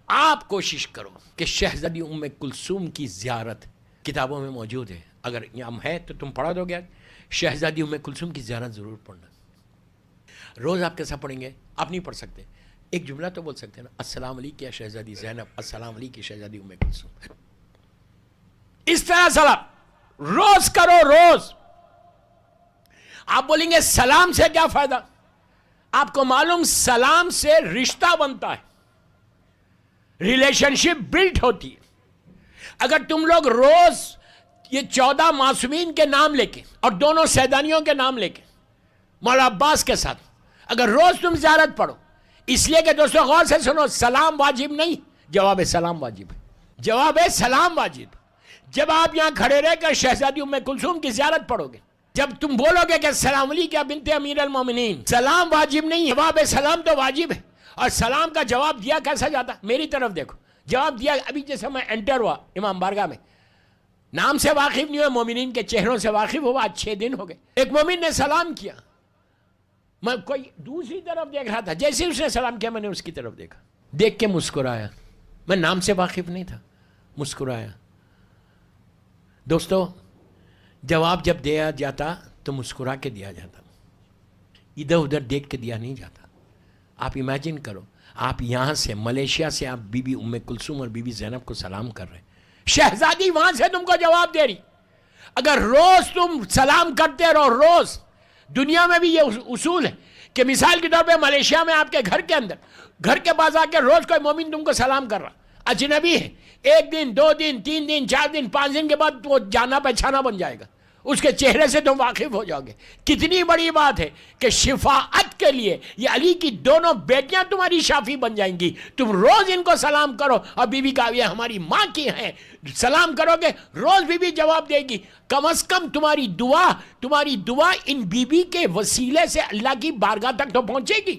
آپ کوشش کرو کہ شہزادی ام کلثوم کی زیارت کتابوں میں موجود ہے، اگر یہاں ہے تو تم پڑھا دو گے. شہزادی ام کلثوم کی زیارت ضرور پڑھنا. روز آپ کیسا پڑھیں گے؟ آپ نہیں پڑھ سکتے، ایک جملہ تو بول سکتے ہیں نا، السلام علیکم یا شہزادی زینب، السلام علیکم شہزادی ام کلثوم. اس طرح سلام روز کرو، روز. آپ بولیں گے سلام سے کیا فائدہ؟ آپ کو معلوم سلام سے رشتہ بنتا ہے، ریلیشن شپ بلڈ ہوتی ہے. اگر تم لوگ روز یہ 14 معصومین کے نام لے کے اور دونوں سیدانیوں کے نام لے کے مولا عباس کے ساتھ اگر روز تم زیارت پڑھو، اس لیے کہ دوستو غور سے سنو، سلام واجب نہیں، جواب سلام واجب ہے. جواب سلام واجب. جب آپ یہاں کھڑے رہ کر شہزادی ام کلثوم کی زیارت پڑھو گے، جب تم بولو گے کہ السلام علیکم یا بنت امیر المومنین، سلام واجب نہیں، جواب سلام تو واجب ہے. اور سلام کا جواب دیا کیسا جاتا؟ میری طرف دیکھو، جواب دیا ابھی جیسے میں انٹر ہوا امام بارگاہ میں، نام سے واقف نہیں ہوئے، مومنین کے چہروں سے واقف ہوا. آج 6 دن ہو گئے. ایک مومن نے سلام کیا، میں کوئی دوسری طرف دیکھ رہا تھا، جیسے اس نے سلام کیا میں نے اس کی طرف دیکھا، دیکھ کے مسکرایا. میں نام سے واقف نہیں تھا، مسکرایا. دوستو جواب جب دیا جاتا تو مسکرا کے دیا جاتا، ادھر ادھر دیکھ کے دیا نہیں جاتا. آپ امیجن کرو، آپ یہاں سے ملیشیا سے آپ بی بی ام کلثوم اور بی بی زینب کو سلام کر رہے ہیں، شہزادی وہاں سے تم کو جواب دے رہی. اگر روز تم سلام کرتے رہو، روز، دنیا میں بھی یہ اصول ہے کہ مثال کے طور پہ ملیشیا میں آپ کے گھر کے اندر، گھر کے پاس آ کے روز کوئی مومن تم کو سلام کر رہا، اجنبی ہے، 1 دن 2 دن 3 دن 4 دن 5 دن کے بعد وہ جانا پہچانا بن جائے گا، اس کے چہرے سے تم واقف ہو جاؤ گے. کتنی بڑی بات ہے کہ شفاعت کے لیے یہ علی کی دونوں بیٹیاں تمہاری شافی بن جائیں گی. تم روز ان کو سلام کرو، اور بی بی کا یہ ہماری ماں کی ہیں، سلام کرو گے روز بی بی جواب دے گی. کم از کم تمہاری دعا ان بی بی کے وسیلے سے اللہ کی بارگاہ تک تو پہنچے گی.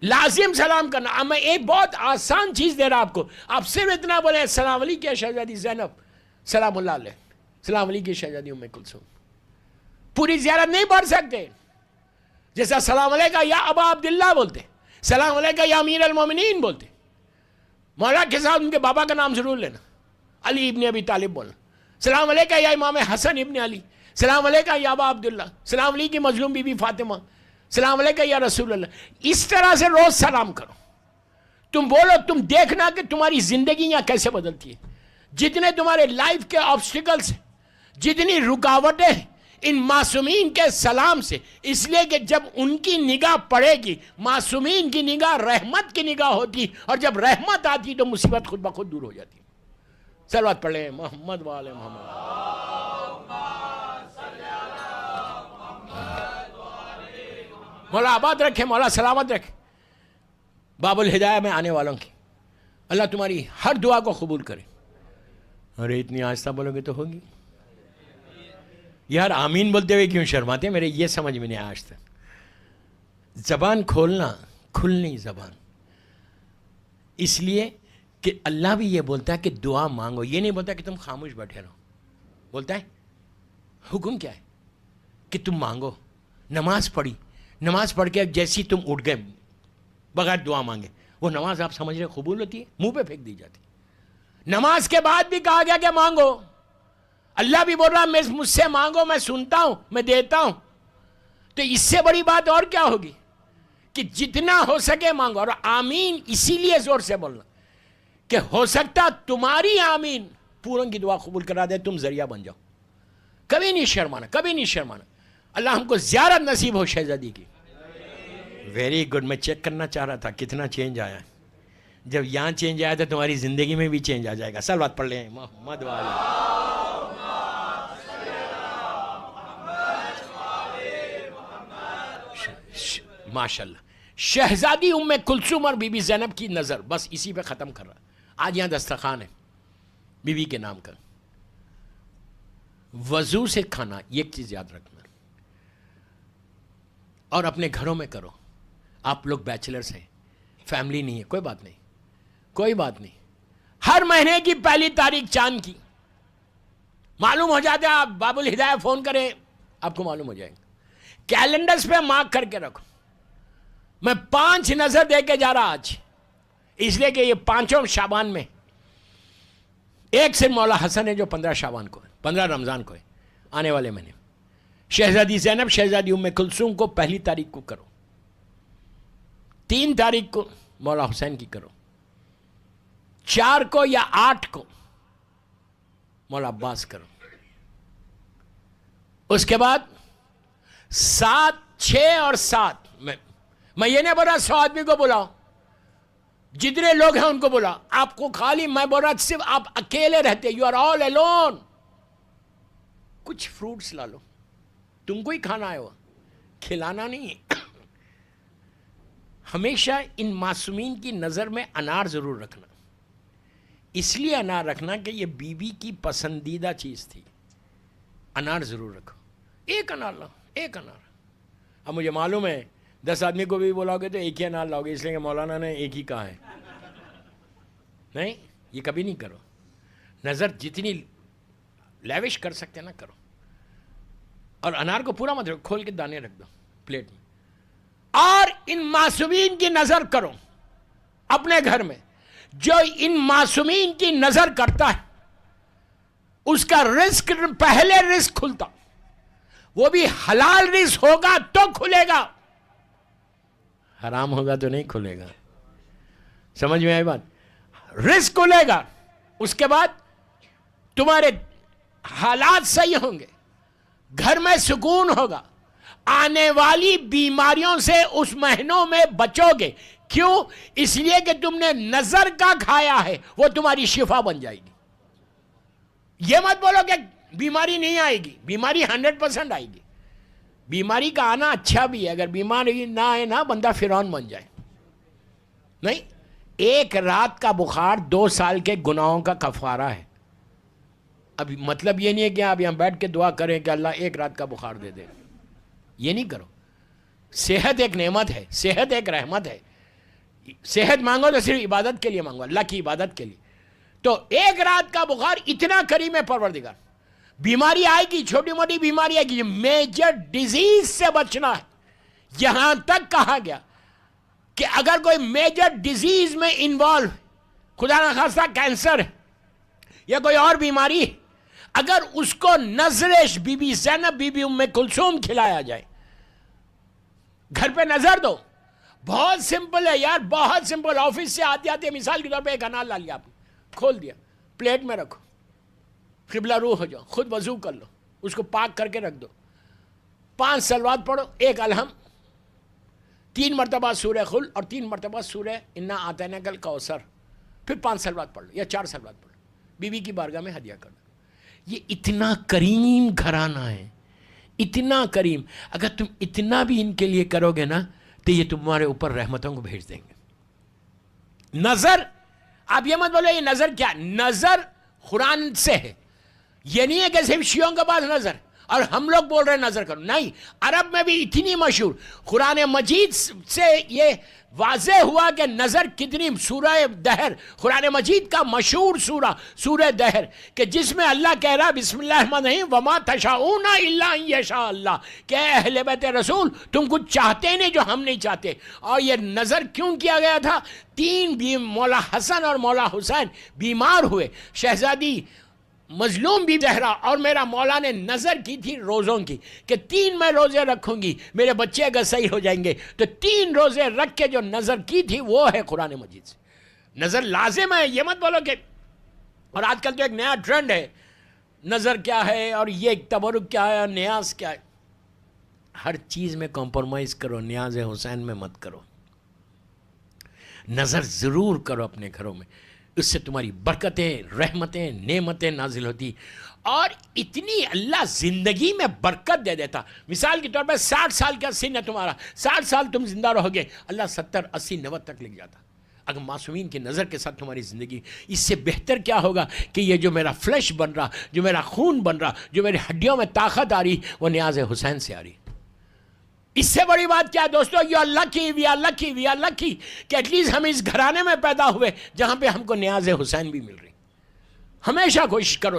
لازم سلام کرنا. میں ایک بہت آسان چیز دے رہا آپ کو، آپ صرف اتنا بولے السلام علیکم شہزادی زینب، سلام اللہ علیہ، السلام علیکم شہزادی ام کلثوم. پوری زیارت نہیں پڑھ سکتے، جیسا السلام علیکم یا ابا عبداللہ بولتے، السلام علیکم یا امیر المومنین بولتے. مولا کے ساتھ ان کے بابا کا نام ضرور لینا، علی ابن ابی طالب بولنا. السلام علیکم یا امام حسن ابن علی، السلام علیکم یا ابا عبداللہ، السلام علیکم مظلوم بی بی فاطمہ، السلام علیکم یا رسول اللہ. اس طرح سے روز سلام کرو. تم بولو، تم دیکھنا کہ تمہاری زندگی یہاں کیسے بدلتی ہے. جتنے تمہارے لائف کے آبسٹیکلز ہیں، جتنی رکاوٹیں ہیں، ان معصومین کے سلام سے، اس لیے کہ جب ان کی نگاہ پڑے گی، معصومین کی نگاہ رحمت کی نگاہ ہوتی، اور جب رحمت آتی تو مصیبت خود بخود دور ہو جاتی. صلوات پڑھ لیں محمد و آل محمد. مولا آباد رکھے، مولا سلامت رکھے. باب الہدایہ میں آنے والوں کی اللہ تمہاری ہر دعا کو قبول کرے. ارے اتنی آہستہ بولو گے تو ہوگی یار. آمین بولتے ہوئے کیوں شرماتے ہیں؟ میرے یہ سمجھ میں نہیں آیا آج تک. زبان کھولنا، کھلنی زبان، اس لیے کہ اللہ بھی یہ بولتا ہے کہ دعا مانگو. یہ نہیں بولتا کہ تم خاموش بیٹھے رہو، بولتا ہے حکم کیا ہے کہ تم مانگو. نماز پڑھی، نماز پڑھ کے جیسی تم اٹھ گئے بغیر دعا مانگے، وہ نماز آپ سمجھ رہے قبول ہوتی ہے؟ منہ پہ پھینک دی جاتی. نماز کے بعد بھی کہا گیا کہ مانگو. اللہ بھی بول رہا ہے مجھ سے مانگو، میں سنتا ہوں، میں دیتا ہوں. تو اس سے بڑی بات اور کیا ہوگی کہ جتنا ہو سکے مانگو. اور آمین اسی لیے زور سے بولنا کہ ہو سکتا تمہاری آمین پورن کی دعا قبول کرا دے، تم ذریعہ بن جاؤ. کبھی نہیں شرمانا، کبھی نہیں شرمانا. اللہ ہم کو زیارت نصیب ہو شہزادی کی. Very good. میں چیک کرنا چاہ رہا تھا کتنا چینج آیا. جب یہاں چینج آیا تو تمہاری زندگی میں بھی چینج آ جائے گا. صلوات پڑھ لیں محمد والے. ماشاءاللہ. شہزادی ام کلثوم اور بی بی زینب کی نظر، بس اسی پہ ختم کر رہا. آج یہاں دسترخوان ہے بی بی کے نام کا. وضو سے کھانا، ایک چیز یاد رکھنا، اور اپنے گھروں میں کرو. آپ لوگ بیچلرز ہیں، فیملی نہیں ہے، کوئی بات نہیں، کوئی بات نہیں. ہر مہینے کی 1 تاریخ چاند کی معلوم ہو جاتا ہے. آپ باب الہدایہ فون کریں آپ کو معلوم ہو جائے گا. کیلنڈرز پہ مارک کر کے رکھو. میں 5 نظر دے کے جا رہا آج. اس لیے کہ یہ پانچوں شعبان میں ایک صرف مولا حسن ہے جو 15 شعبان کو ہے، 15 رمضان کو ہے، آنے والے مہینے۔ شہزادی زینب، شہزادی ام کلثوم کو 1 تاریخ کو کرو، 3 تاریخ کو مولا حسین کی کرو، 4 کو یا 8 کو مولا عباس کرو، اس کے بعد 7، 6 اور 7 میں یہ نہیں بول رہا 100 آدمی کو بلاؤ، جتنے لوگ ہیں ان کو بلاؤ، آپ کو خالی میں بول رہا صرف آپ اکیلے رہتے، یو آر آل الون، کچھ فروٹس لا لو، تم کو ہی کھانا ہے، وہ کھلانا نہیں ہے۔ ہمیشہ ان معصومین کی نظر میں انار ضرور رکھنا، اس لیے انار رکھنا کہ یہ بی بی کی پسندیدہ چیز تھی، انار ضرور رکھو، ایک انار لاؤ، ایک انار۔ اب مجھے معلوم ہے 10 آدمی کو بھی بلاؤ گے تو ایک ہی انار لاؤ گے، اس لیے کہ مولانا نے ایک ہی کہا ہے، نہیں، یہ کبھی نہیں کرو، نظر جتنی لیوش کر سکتے نا کرو، اور انار کو پورا مت رکھو، کھول کے دانے رکھ دو پلیٹ میں، اور ان معصومین کی نظر کرو اپنے گھر میں، جو ان معصومین کی نظر کرتا ہے اس کا رزق پہلے رزق کھلتا، وہ بھی حلال رزق ہوگا تو کھلے گا، حرام ہوگا تو نہیں کھلے گا، سمجھ میں آئی بات؟ رزق کھلے گا، اس کے بعد تمہارے حالات صحیح ہوں گے، گھر میں سکون ہوگا، آنے والی بیماریوں سے اس مہینوں میں بچو گے، کیوں؟ اس لیے کہ تم نے نظر کا کھایا ہے، وہ تمہاری شفا بن جائے گی۔ یہ مت بولو کہ بیماری نہیں آئے گی، بیماری 100% آئے گی، بیماری کا آنا اچھا بھی ہے، اگر بیماری نہ آئے نا بندہ فرعون بن جائے، نہیں، 1 رات کا بخار 2 سال کے گناہوں کا کفارہ ہے۔ اب مطلب یہ نہیں ہے کہ آپ یہاں بیٹھ کے دعا کریں کہ اللہ 1 رات کا بخار دے دے، یہ نہیں کرو۔ صحت ایک نعمت ہے، صحت ایک رحمت ہے، صحت مانگو تو صرف عبادت کے لیے مانگو، اللہ کی عبادت کے لیے، تو 1 رات کا بخار اتنا کریم ہے پروردگار، بیماری آئے گی، چھوٹی موٹی بیماری آئے گی، میجر ڈیزیز سے بچنا ہے، یہاں تک کہا گیا کہ اگر کوئی میجر ڈیزیز میں انوالو، خدا نخواستہ کینسر ہے یا کوئی اور بیماری ہے، اگر اس کو نظرش بی بی زینب، بی بی ام کلثوم کھلایا جائے، گھر پہ نظر دو، بہت سمپل ہے یار، بہت سمپل، آفس سے آتے آتے مثال کے طور پہ 1 انار لا لیا، آپ نے کھول دیا، پلیٹ میں رکھو، قبلہ روح ہو جاؤ، خود وضو کر لو، اس کو پاک کر کے رکھ دو، 5 صلوات پڑھو، 1 الحم، 3 مرتبہ سورہ خل اور 3 مرتبہ سورہ انا اعطیناک الکوثر، پھر 5 صلوات پڑھ لو یا 4 صلوات پڑھ لو، بی بی کی بارگاہ میں ہدیہ کر دو۔ یہ اتنا کریم گھرانہ ہے، اتنا کریم، اگر تم اتنا بھی ان کے لیے کرو گے نا تو یہ تمہارے اوپر رحمتوں کو بھیج دیں گے۔ نظر، آپ یہ مت بولو یہ نظر کیا، نظر قرآن سے ہے، یہ نہیں ہے کہ صرف شیعوں کے پاس نظر، اور ہم لوگ بول رہے ہیں نظر کرو، نہیں، عرب میں بھی اتنی مشہور، قرآن مجید سے یہ واضح ہوا کہ نظر کتنی، سورہ دہر، قرآن مجید کا مشہور سورہ دہر، کہ جس میں اللہ کہہ رہا بسم اللہ الرحمن الرحیم وما تشاؤون الا ان یشاء اللہ، کہ اے اہل بیت رسول تم کچھ چاہتے نہیں جو ہم نہیں چاہتے۔ اور یہ نظر کیوں کیا گیا تھا؟ 3 مولا حسن اور مولا حسین بیمار ہوئے، شہزادی مظلوم بھی زہرا اور میرا مولا نے نظر کی تھی روزوں کی کہ 3 میں روزے رکھوں گی، میرے بچے اگر صحیح ہو جائیں گے، تو 3 روزے رکھ کے جو نظر کی تھی وہ ہے قرآن مجید سے۔ نظر لازم ہے، یہ مت بولو کہ، اور آج کل تو ایک نیا ٹرینڈ ہے، نظر کیا ہے اور یہ تبرک کیا ہے اور نیاز کیا ہے، ہر چیز میں کمپرومائز کرو، نیاز حسین میں مت کرو، نظر ضرور کرو اپنے گھروں میں، اس سے تمہاری برکتیں، رحمتیں، نعمتیں نازل ہوتی، اور اتنی اللہ زندگی میں برکت دے دیتا۔ مثال کے طور پر 60 سال کا سن ہے تمہارا، 60 سال تم زندہ رہو گے، اللہ 70، 80، 90 تک لکھ جاتا، اگر معصومین کی نظر کے ساتھ تمہاری زندگی۔ اس سے بہتر کیا ہوگا کہ یہ جو میرا فلیش بن رہا، جو میرا خون بن رہا، جو میری ہڈیوں میں طاقت آ رہی، وہ نیاز حسین سے آ رہی۔ اس سے بڑی بات کیا ہے دوستو؟ You are lucky, we are lucky, we are lucky کہ ایٹ لیسٹ ہم اس گھرانے میں پیدا ہوئے جہاں پہ ہم کو نیاز حسین بھی مل رہی۔ ہمیشہ کوشش کرو